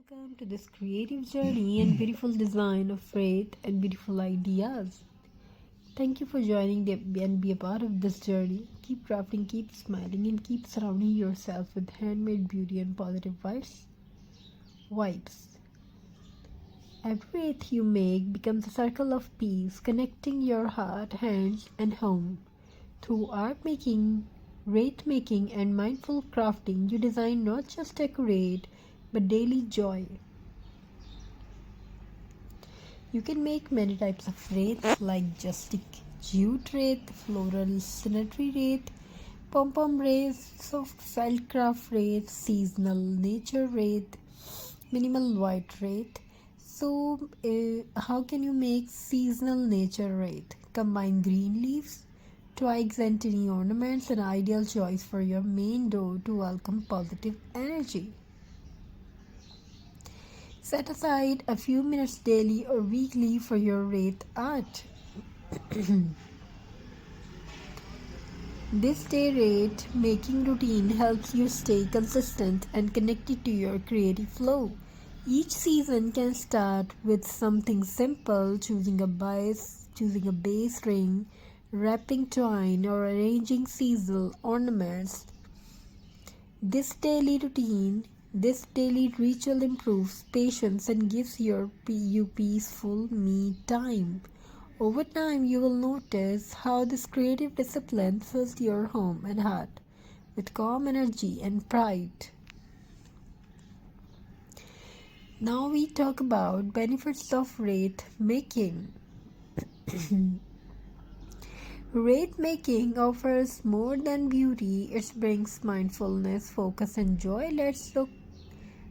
welcome to this creative journey and beautiful design of faith and beautiful ideas. Thank you for joining and be a part of this journey. Keep crafting, keep smiling, and keep surrounding yourself with handmade beauty and positive vibes. Every wreath you make becomes a circle of peace, connecting your heart, hands, and home. Through art making, wreath making, and mindful crafting, you design not just decorate but daily joy. You can make many types of wreaths like jute wreath, floral scenery wreath, pom-pom wreath, soft felt craft wreath, seasonal nature wreath, minimal white wreath. So, how can you make seasonal nature wreath? Combine green leaves, twigs, and tiny ornaments, an ideal choice for your main door to welcome positive energy. Set aside a few minutes daily or weekly for your wreath art. This day wreath making routine helps you stay consistent and connected to your creative flow. Each season can start with something simple, choosing a base ring, wrapping twine, or arranging seasonal ornaments. This daily ritual improves patience and gives you peaceful me time. Over time, you will notice how this creative discipline fills your home and heart with calm energy and pride. Now we talk about benefits of wreath making. Wreath making offers more than beauty, it brings mindfulness, focus, and joy. Let's look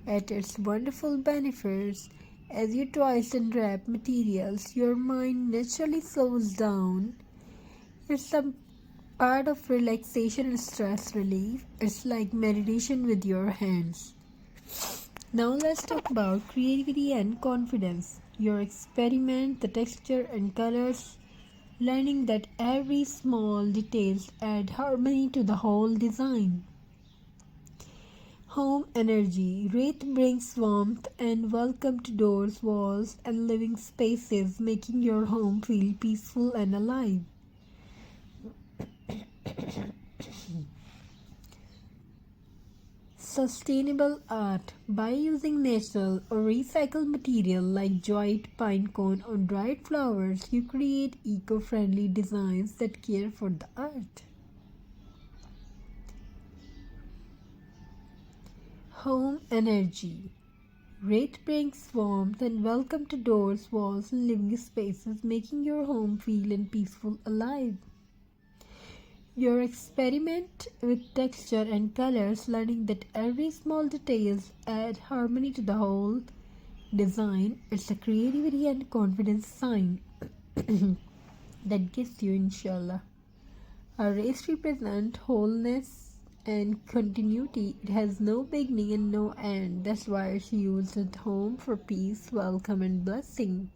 at its wonderful benefits. As you twist and wrap materials, your mind naturally slows down. It's a part of relaxation and stress relief. It's like meditation with your hands. Now let's talk about creativity and confidence. Your experiment, the texture and colors, learning that every small details add harmony to the whole design. Home energy. Wreath brings warmth and welcome to doors, walls, and living spaces, making your home feel peaceful and alive. Sustainable art. By using natural or recycled material like jute, pinecone, or dried flowers, you create eco-friendly designs that care for the earth. Home energy. Wreath brings warmth and welcome to doors, walls, and living spaces, making your home feel and peaceful alive. Your experiment with texture and colors, learning that every small details add harmony to the whole design. It's a creativity and confidence sign that gives you inshallah. A wreath represents wholeness and continuity. It has no beginning and no end. That's why it's used at home for peace, welcome, and blessing.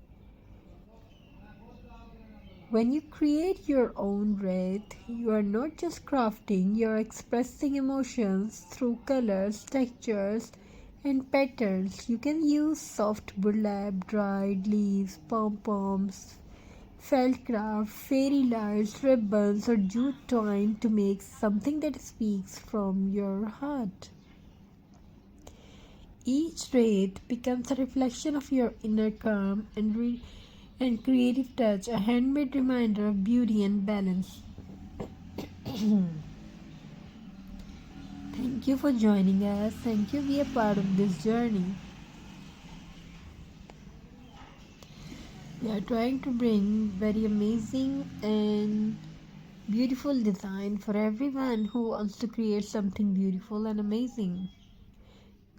When you create your own wreath, you are not just crafting, you are expressing emotions through colors, textures, and patterns. You can use soft burlap, dried leaves, pom-poms, felt craft, fairy lights, ribbons, or jute twine to make something that speaks from your heart. Each wreath becomes a reflection of your inner calm and creative touch, a handmade reminder of beauty and balance. Thank you for joining us. Thank you, be a part of this journey. We are trying to bring very amazing and beautiful design for everyone who wants to create something beautiful and amazing.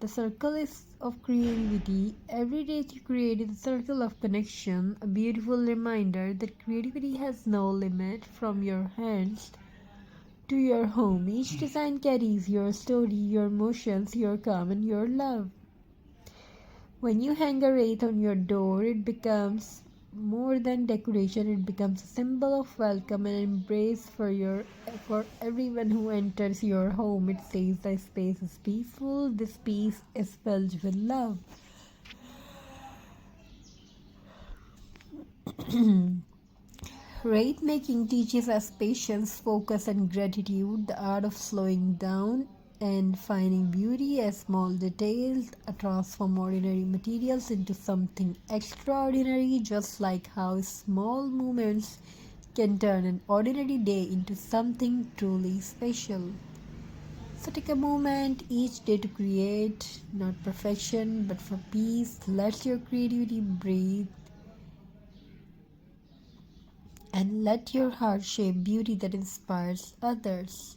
The circle is of creativity. Every day you create is a circle of connection, a beautiful reminder that creativity has no limit from your hands to your home. Each design carries your story, your emotions, your calm, and your love. When you hang a wreath on your door, it becomes more than decoration, it becomes a symbol of welcome and embrace for everyone who enters your home. It says the space is peaceful, this peace is filled with love. Wreath making teaches us patience, focus, and gratitude, the art of slowing down and finding beauty as small details transform ordinary materials into something extraordinary, just like how small movements can turn an ordinary day into something truly special. So take a moment each day to create, not perfection, but for peace. Let your creativity breathe and let your heart shape beauty that inspires others.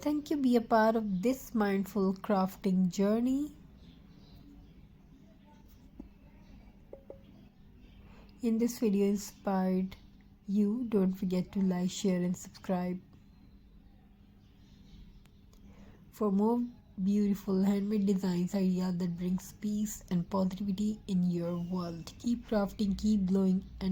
Thank you. Be a part of this mindful crafting journey. In this video inspired you, don't forget to like, share, and subscribe for more beautiful handmade designs ideas that brings peace and positivity in your world. Keep crafting, keep glowing, and